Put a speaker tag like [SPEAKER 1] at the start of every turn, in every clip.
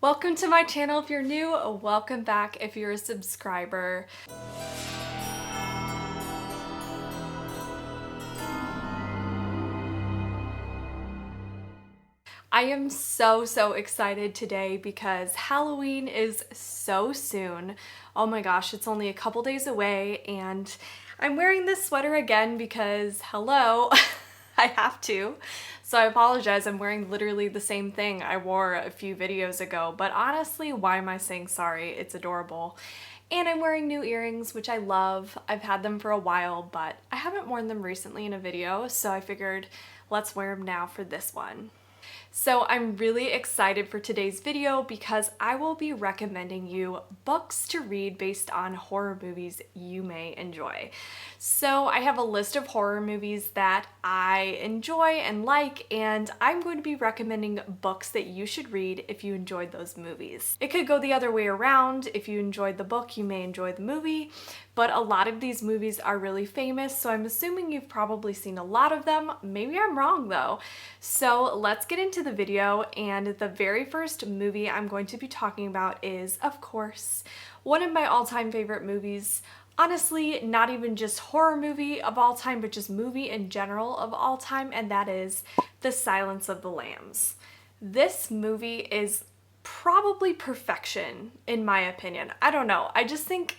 [SPEAKER 1] Welcome to my channel if you're new, welcome back if you're a subscriber. I am so excited today because Halloween is so soon. Oh my gosh, it's only a couple days away and I'm wearing this sweater again because, hello, I have to. So I apologize, I'm wearing literally the same thing I wore a few videos ago, but honestly, why am I saying sorry? It's adorable. And I'm wearing new earrings, which I love. I've had them for a while, but I haven't worn them recently in a video, so I figured let's wear them now for this one. So I'm really excited for today's video because I will be recommending you books to read based on horror movies you may enjoy. So I have a list of horror movies that I enjoy and like, and I'm going to be recommending books that you should read if you enjoyed those movies. It could go the other way around. If you enjoyed the book, you may enjoy the movie, but a lot of these movies are really famous, so I'm assuming you've probably seen a lot of them. Maybe I'm wrong though. So let's get into the video, and the very first movie I'm going to be talking about is, of course, one of my all-time favorite movies. Honestly, not even just horror movie of all time, but just movie in general of all time, and that is The Silence of the Lambs. This movie is probably perfection, in my opinion. I don't know. I just think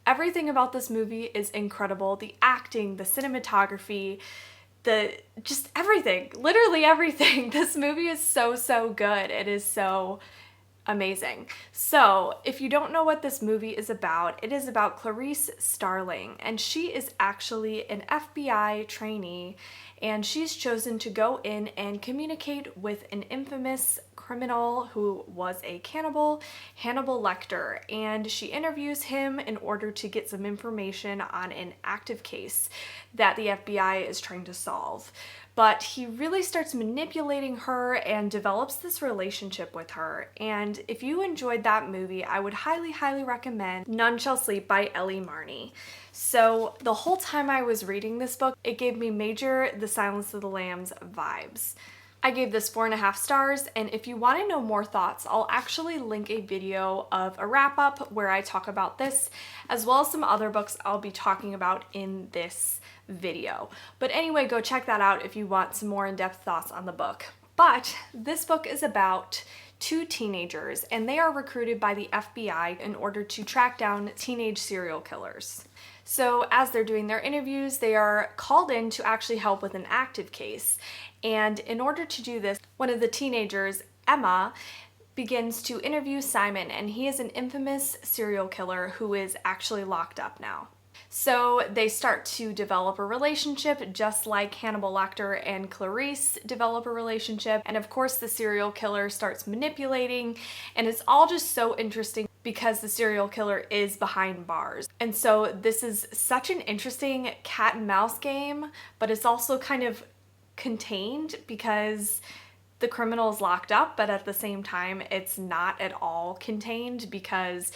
[SPEAKER 1] everything about this movie is incredible. The acting, the cinematography, just everything, literally everything. This movie is so good. It is so amazing. So if you don't know what this movie is about, it is about Clarice Starling, and she is actually an FBI trainee, and she's chosen to go in and communicate with an infamous criminal who was a cannibal, Hannibal Lecter, and she interviews him in order to get some information on an active case that the FBI is trying to solve. But he really starts manipulating her and develops this relationship with her. And if you enjoyed that movie, I would highly recommend None Shall Sleep by Ellie Marney. So the whole time I was reading this book, it gave me major The Silence of the Lambs vibes. I gave this 4.5 stars, and if you want to know more thoughts, I'll actually link a video of a wrap-up where I talk about this, as well as some other books I'll be talking about in this video. But anyway, go check that out if you want some more in-depth thoughts on the book. But this book is about two teenagers, and they are recruited by the FBI in order to track down teenage serial killers. So as they're doing their interviews, they are called in to actually help with an active case. And in order to do this, one of the teenagers, Emma, begins to interview Simon, and he is an infamous serial killer who is actually locked up now. So they start to develop a relationship, just like Hannibal Lecter and Clarice develop a relationship. And of course, the serial killer starts manipulating, and it's all just so interesting because the serial killer is behind bars. And so this is such an interesting cat and mouse game, but it's also kind of contained because the criminal is locked up, but at the same time, it's not at all contained because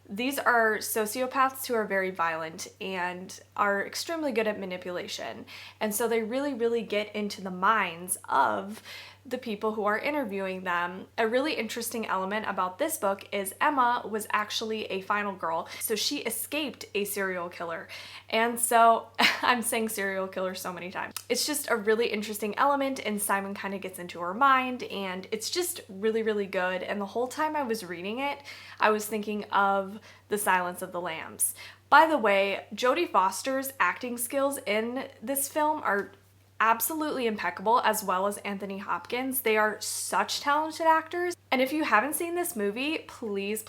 [SPEAKER 1] these are sociopaths who are very violent and are extremely good at manipulation. And so they really get into the minds of the people who are interviewing them. A really interesting element about this book is Emma was actually a final girl, so she escaped a serial killer. And so I'm saying serial killer so many times. It's just a really interesting element, and Simon kind of gets into her mind, and it's just really good. And the whole time I was reading it, I was thinking of The Silence of the Lambs. By the way, Jodie Foster's acting skills in this film are absolutely impeccable, as well as Anthony Hopkins. They are such talented actors. And if you haven't seen this movie, please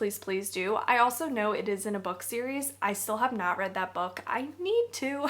[SPEAKER 1] do. I also know it is in a book series. I still have not read that book. I need to.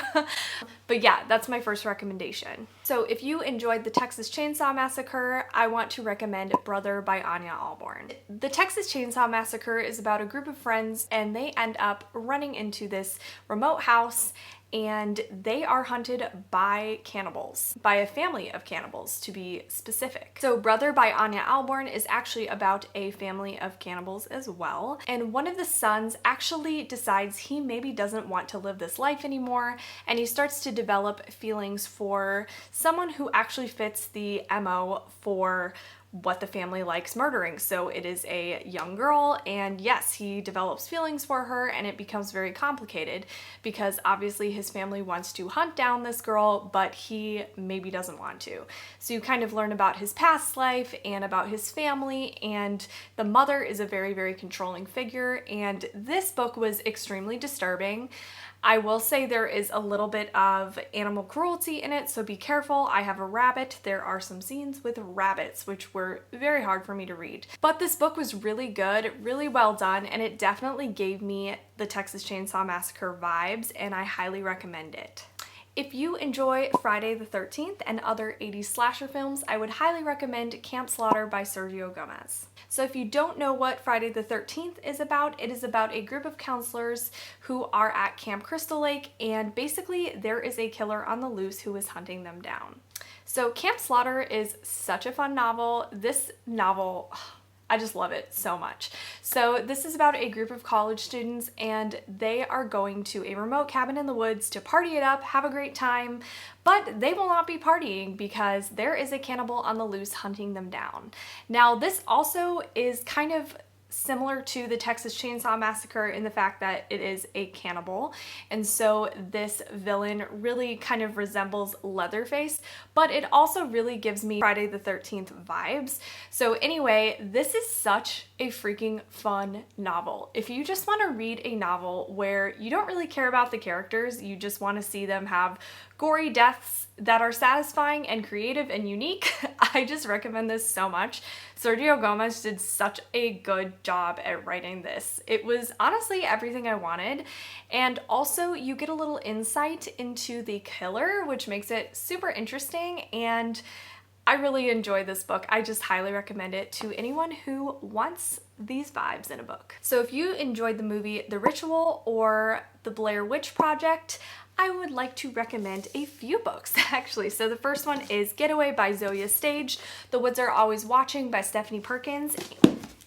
[SPEAKER 1] But yeah, that's my first recommendation. So if you enjoyed the Texas Chainsaw Massacre, I want to recommend Brother by Ania Ahlborn. The Texas Chainsaw Massacre is about a group of friends, and they end up running into this remote house, and they are hunted by cannibals, by a family of cannibals to be specific. So Brother by Ania Ahlborn is actually about a family of cannibals as well, and one of the sons actually decides he maybe doesn't want to live this life anymore, and he starts to develop feelings for someone who actually fits the MO for what the family likes murdering. So it is a young girl, and yes, he develops feelings for her, and it becomes very complicated because obviously his family wants to hunt down this girl, but he maybe doesn't want to. So you kind of learn about his past life and about his family, and the mother is a very, very controlling figure, and this book was extremely disturbing. I will say there is a little bit of animal cruelty in it, so be careful. I have a rabbit. There are some scenes with rabbits, which were very hard for me to read. But this book was really good, really well done, and it definitely gave me the Texas Chainsaw Massacre vibes, and I highly recommend it. If you enjoy Friday the 13th and other 80s slasher films, I would highly recommend Camp Slaughter by Sergio Gomez. So if you don't know what Friday the 13th is about, it is about a group of counselors who are at Camp Crystal Lake, and basically there is a killer on the loose who is hunting them down. So Camp Slaughter is such a fun novel. This novel, I just love it so much. So this is about a group of college students, and they are going to a remote cabin in the woods to party it up, have a great time, but they will not be partying because there is a cannibal on the loose hunting them down. Now, this also is kind of similar to the Texas Chainsaw Massacre in the fact that it is a cannibal, and so this villain really kind of resembles Leatherface, but it also really gives me Friday the 13th vibes. So anyway, this is such a freaking fun novel. If you just want to read a novel where you don't really care about the characters, you just want to see them have gory deaths that are satisfying and creative and unique, I just recommend this so much. Sergio Gomez did such a good job at writing this. It was honestly everything I wanted, and also you get a little insight into the killer, which makes it super interesting, and I really enjoy this book. I just highly recommend it to anyone who wants these vibes in a book. So if you enjoyed the movie The Ritual or The Blair Witch Project, I would like to recommend a few books actually. So the first one is Getaway by Zoje Stage, The Woods Are Always Watching by Stephanie Perkins,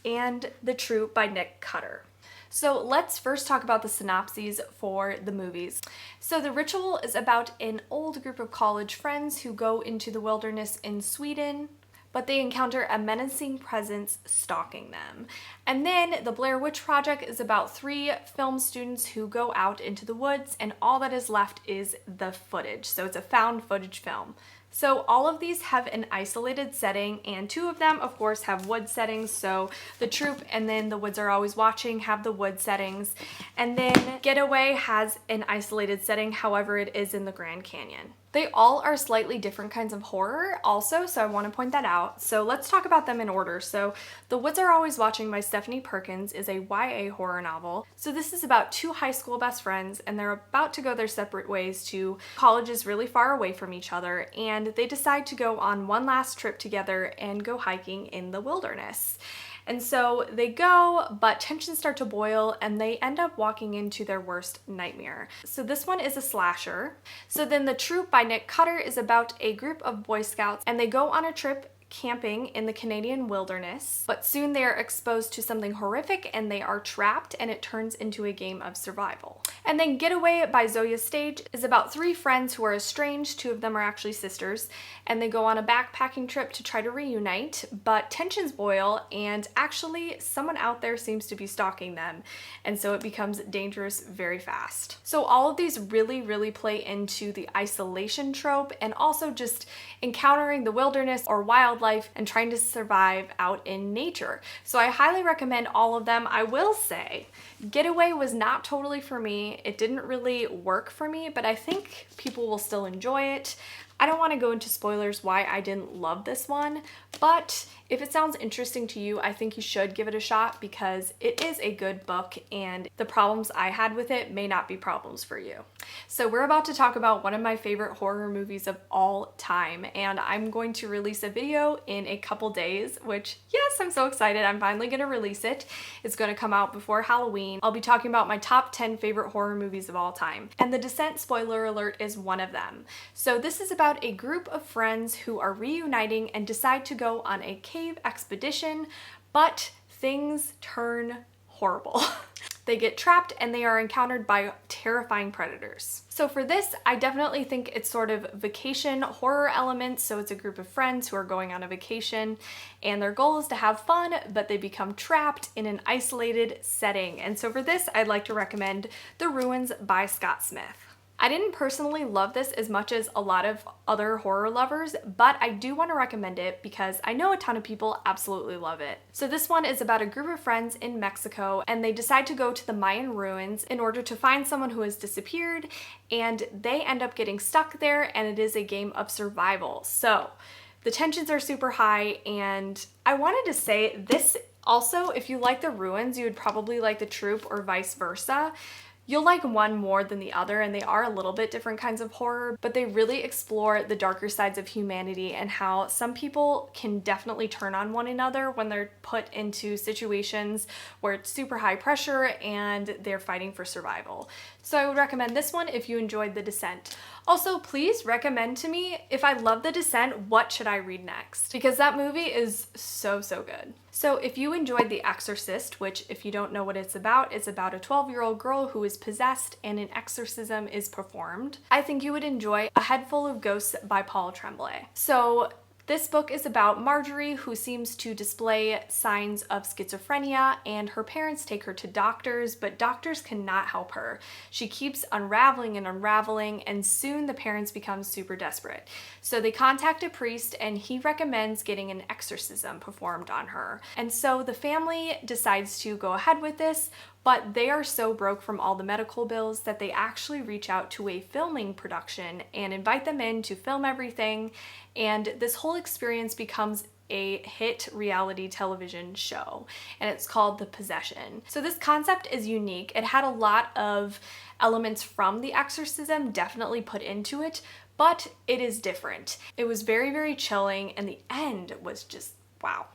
[SPEAKER 1] and The Troop by Nick Cutter. So let's first talk about the synopses for the movies. So The Ritual is about an old group of college friends who go into the wilderness in Sweden, but they encounter a menacing presence stalking them. And then The Blair Witch Project is about 3 film students who go out into the woods, and all that is left is the footage. So it's a found footage film. So all of these have an isolated setting, and 2 of them, of course, have wood settings. So The Troop and then The Woods Are Always Watching have the wood settings. And then Getaway has an isolated setting, however, it is in the Grand Canyon. They all are slightly different kinds of horror also, so I want to point that out. So let's talk about them in order. So The Woods Are Always Watching by Stephanie Perkins is a YA horror novel. So this is about 2 high school best friends, and they're about to go their separate ways to colleges really far away from each other, and they decide to go on one last trip together and go hiking in the wilderness. And so they go, but tensions start to boil, and they end up walking into their worst nightmare. So this one is a slasher. So then The Troop by Nick Cutter is about a group of Boy Scouts, and they go on a trip camping in the Canadian wilderness, but soon they are exposed to something horrific and they are trapped, and it turns into a game of survival. And then Getaway by Zoje Stage is about 3 friends who are estranged. 2 of them are actually sisters, and they go on a backpacking trip to try to reunite, but tensions boil, and actually someone out there seems to be stalking them, and so it becomes dangerous very fast. So all of these really, really play into the isolation trope, and also just encountering the wilderness or wildlife and trying to survive out in nature. So I highly recommend all of them. I will say Getaway was not totally for me. It didn't really work for me, but I think people will still enjoy it. I don't want to go into spoilers why I didn't love this one, but if it sounds interesting to you, I think you should give it a shot because it is a good book, and the problems I had with it may not be problems for you. So we're about to talk about one of my favorite horror movies of all time, and I'm going to release a video in a couple days, which, yes, I'm so excited. I'm finally going to release it. It's going to come out before Halloween. I'll be talking about my top 10 favorite horror movies of all time, and The Descent, spoiler alert, is one of them. So this is about a group of friends who are reuniting and decide to go on a cave expedition, but things turn horrible. They get trapped and they are encountered by terrifying predators. So for this, I definitely think it's sort of vacation horror elements. So it's a group of friends who are going on a vacation and their goal is to have fun, but they become trapped in an isolated setting. And so for this, I'd like to recommend The Ruins by Scott Smith. I didn't personally love this as much as a lot of other horror lovers, but I do want to recommend it because I know a ton of people absolutely love it. So this one is about a group of friends in Mexico and they decide to go to the Mayan ruins in order to find someone who has disappeared, and they end up getting stuck there, and it is a game of survival. So the tensions are super high, and I wanted to say this also, if you like the ruins, you would probably like the troop or vice versa. You'll like one more than the other, and they are a little bit different kinds of horror, but they really explore the darker sides of humanity and how some people can definitely turn on one another when they're put into situations where it's super high pressure and they're fighting for survival. So I would recommend this one if you enjoyed The Descent. Also, please recommend to me, if I love The Descent, what should I read next? Because that movie is so good. So if you enjoyed The Exorcist, which if you don't know what it's about a 12-year-old girl who is possessed and an exorcism is performed, I think you would enjoy A Head Full of Ghosts by Paul Trembley. So this book is about Marjorie, who seems to display signs of schizophrenia, and her parents take her to doctors, but doctors cannot help her. She keeps unraveling and unraveling, and soon the parents become super desperate. So they contact a priest, and he recommends getting an exorcism performed on her. And so the family decides to go ahead with this, but they are so broke from all the medical bills that they actually reach out to a filming production and invite them in to film everything, and this whole experience becomes a hit reality television show, and it's called The Possession. So this concept is unique. It had a lot of elements from The Exorcism definitely put into it, but it is different. It was very chilling, and the end was just wow.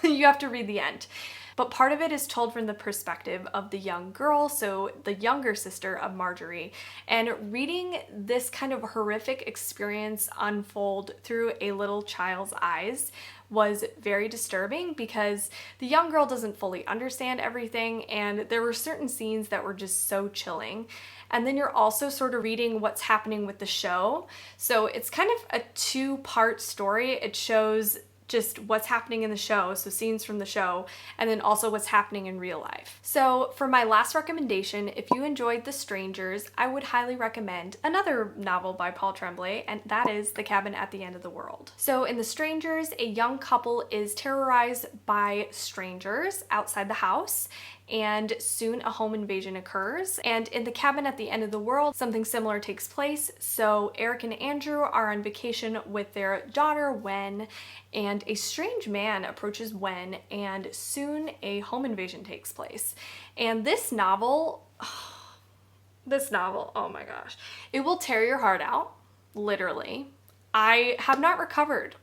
[SPEAKER 1] You have to read the end. But part of it is told from the perspective of the young girl, so the younger sister of Marjorie, and reading this kind of horrific experience unfold through a little child's eyes was very disturbing because the young girl doesn't fully understand everything, and there were certain scenes that were just so chilling. And then you're also sort of reading what's happening with the show. So it's kind of a two-part story. It shows just what's happening in the show, so scenes from the show, and then also what's happening in real life. So for my last recommendation, if you enjoyed The Strangers, I would highly recommend another novel by Paul Trembley, and that is The Cabin at the End of the World. So in The Strangers, a young couple is terrorized by strangers outside the house, and soon a home invasion occurs. And in The Cabin at the End of the World, something similar takes place. So Eric and Andrew are on vacation with their daughter, Wen, and a strange man approaches Wen, and soon a home invasion takes place. And this novel, oh my gosh, it will tear your heart out, literally. I have not recovered.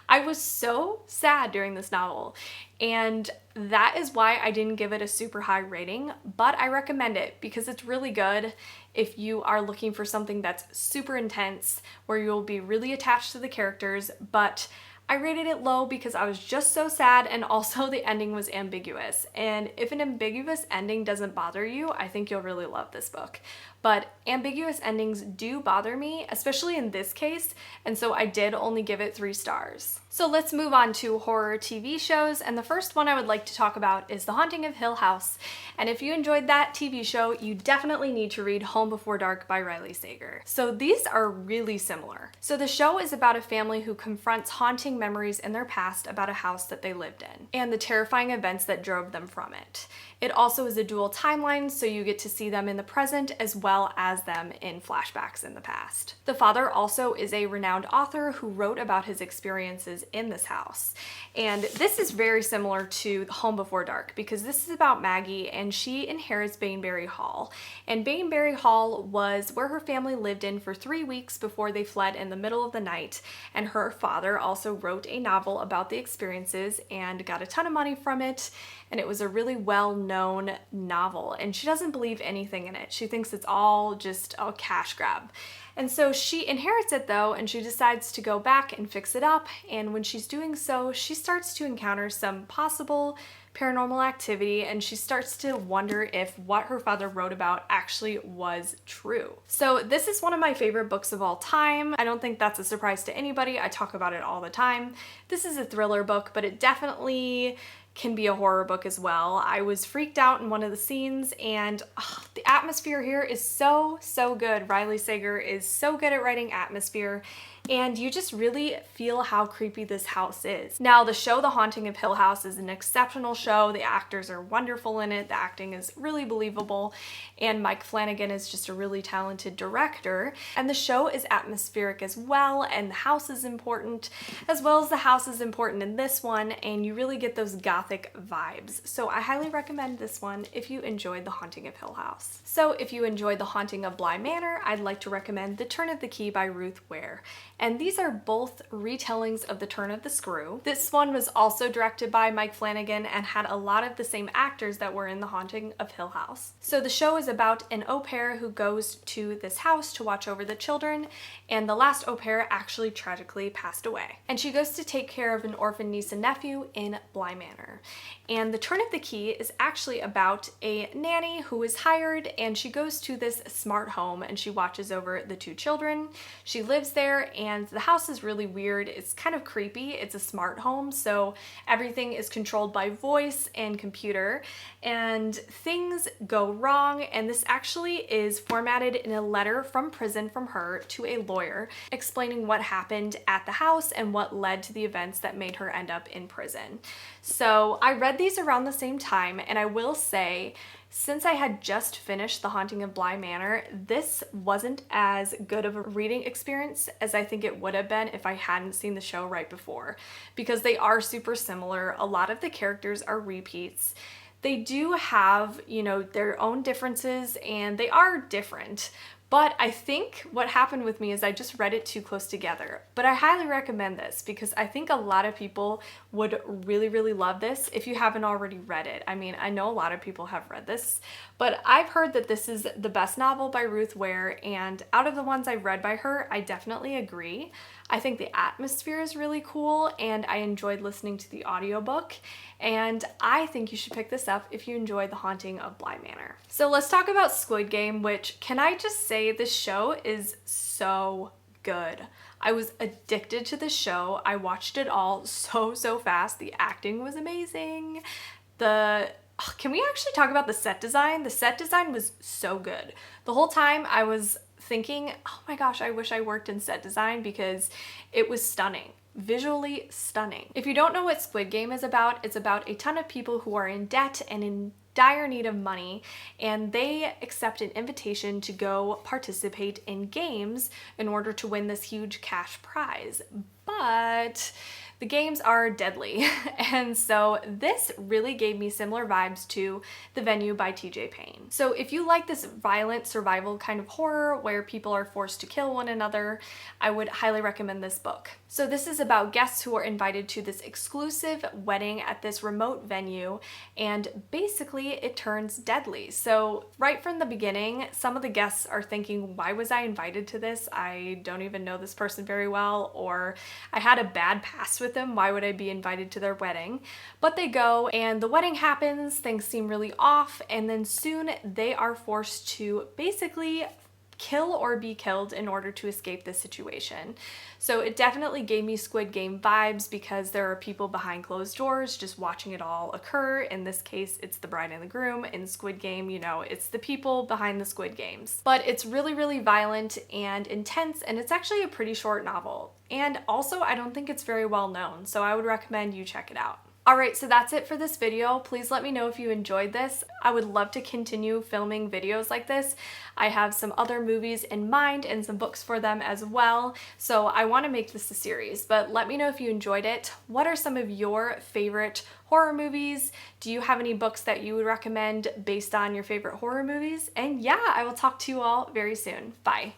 [SPEAKER 1] I was so sad during this novel, and that is why I didn't give it a super high rating, but I recommend it because it's really good if you are looking for something that's super intense, where you'll be really attached to the characters, but I rated it low because I was just so sad, and also the ending was ambiguous. And if an ambiguous ending doesn't bother you, I think you'll really love this book. But ambiguous endings do bother me, especially in this case, and so I did only give it 3 stars. So let's move on to horror TV shows, and the first one I would like to talk about is The Haunting of Hill House. And if you enjoyed that TV show, you definitely need to read Home Before Dark by Riley Sager. So these are really similar. So the show is about a family who confronts haunting memories in their past about a house that they lived in, and the terrifying events that drove them from it. It also is a dual timeline, so you get to see them in the present as well as them in flashbacks in the past. The father also is a renowned author who wrote about his experiences in this house. And this is very similar to Home Before Dark because this is about Maggie, and she inherits Baneberry Hall. And Baneberry Hall was where her family lived in for 3 weeks before they fled in the middle of the night. And her father also wrote a novel about the experiences and got a ton of money from it. And it was a really well-known novel, and she doesn't believe anything in it. She thinks it's all just a cash grab. And so she inherits it though, and she decides to go back and fix it up, and when she's doing so, she starts to encounter some possible paranormal activity, and she starts to wonder if what her father wrote about actually was true. So this is one of my favorite books of all time. I don't think that's a surprise to anybody. I talk about it all the time. This is a thriller book, but it definitely can be a horror book as well. I was freaked out in one of the scenes, and the atmosphere here is so good. Riley Sager is so good at writing atmosphere, and you just really feel how creepy this house is. Now, the show The Haunting of Hill House is an exceptional show. The actors are wonderful in it. The acting is really believable, and Mike Flanagan is just a really talented director. And the show is atmospheric as well, and the house is important, as well as the house is important in this one, and you really get those gothic vibes. So I highly recommend this one if you enjoyed The Haunting of Hill House. So if you enjoyed The Haunting of Bly Manor, I'd like to recommend The Turn of the Key by Ruth Ware. And these are both retellings of The Turn of the Screw. This one was also directed by Mike Flanagan and had a lot of the same actors that were in The Haunting of Hill House. So the show is about an au pair who goes to this house to watch over the children, and the last au pair actually tragically passed away. And she goes to take care of an orphan niece and nephew in Bly Manor. And The Turn of the Key is actually about a nanny who is hired, and she goes to this smart home and she watches over the two children. She lives there, and the house is really weird. It's kind of creepy. It's a smart home, so everything is controlled by voice and computer, and things go wrong. And this actually is formatted in a letter from prison from her to a lawyer explaining what happened at the house and what led to the events that made her end up in prison. So I read these around the same time, and I will say, since I had just finished The Haunting of Bly Manor, this wasn't as good of a reading experience as I think it would have been if I hadn't seen the show right before, because they are super similar. A lot of the characters are repeats. They do have, you know, their own differences, and they are different. But I think what happened with me is I just read it too close together. But I highly recommend this because I think a lot of people would really love this if you haven't already read it. I mean, I know a lot of people have read this, but I've heard that this is the best novel by Ruth Ware, and out of the ones I've read by her, I definitely agree. I think the atmosphere is really cool, and I enjoyed listening to the audiobook, and I think you should pick this up if you enjoy The Haunting of Bly Manor. So let's talk about Squid Game, which, can I just say, this show is so good. I was addicted to this show. I watched it all so fast. The acting was amazing. Can we actually talk about the set design? The set design was so good. The whole time I was thinking, oh my gosh, I wish I worked in set design because it was stunning. Visually stunning. If you don't know what Squid Game is about, it's about a ton of people who are in debt and in dire need of money, and they accept an invitation to go participate in games in order to win this huge cash prize. But the games are deadly, and so this really gave me similar vibes to The Venue by TJ Payne. So if you like this violent survival kind of horror where people are forced to kill one another, I would highly recommend this book. So this is about guests who are invited to this exclusive wedding at this remote venue, and basically it turns deadly. So right from the beginning, some of the guests are thinking, why was I invited to this? I don't even know this person very well, or I had a bad past with them. Why would I be invited to their wedding? But they go, and the wedding happens, things seem really off, and then soon they are forced to basically kill or be killed in order to escape this situation. So it definitely gave me Squid Game vibes because there are people behind closed doors just watching it all occur. In this case, it's the bride and the groom. In Squid Game, you know, it's the people behind the Squid Games. But it's really violent and intense, and it's actually a pretty short novel. And also, I don't think it's very well known, so I would recommend you check it out. Alright, so that's it for this video. Please let me know if you enjoyed this. I would love to continue filming videos like this. I have some other movies in mind and some books for them as well, so I want to make this a series, but let me know if you enjoyed it. What are some of your favorite horror movies? Do you have any books that you would recommend based on your favorite horror movies? And yeah, I will talk to you all very soon. Bye!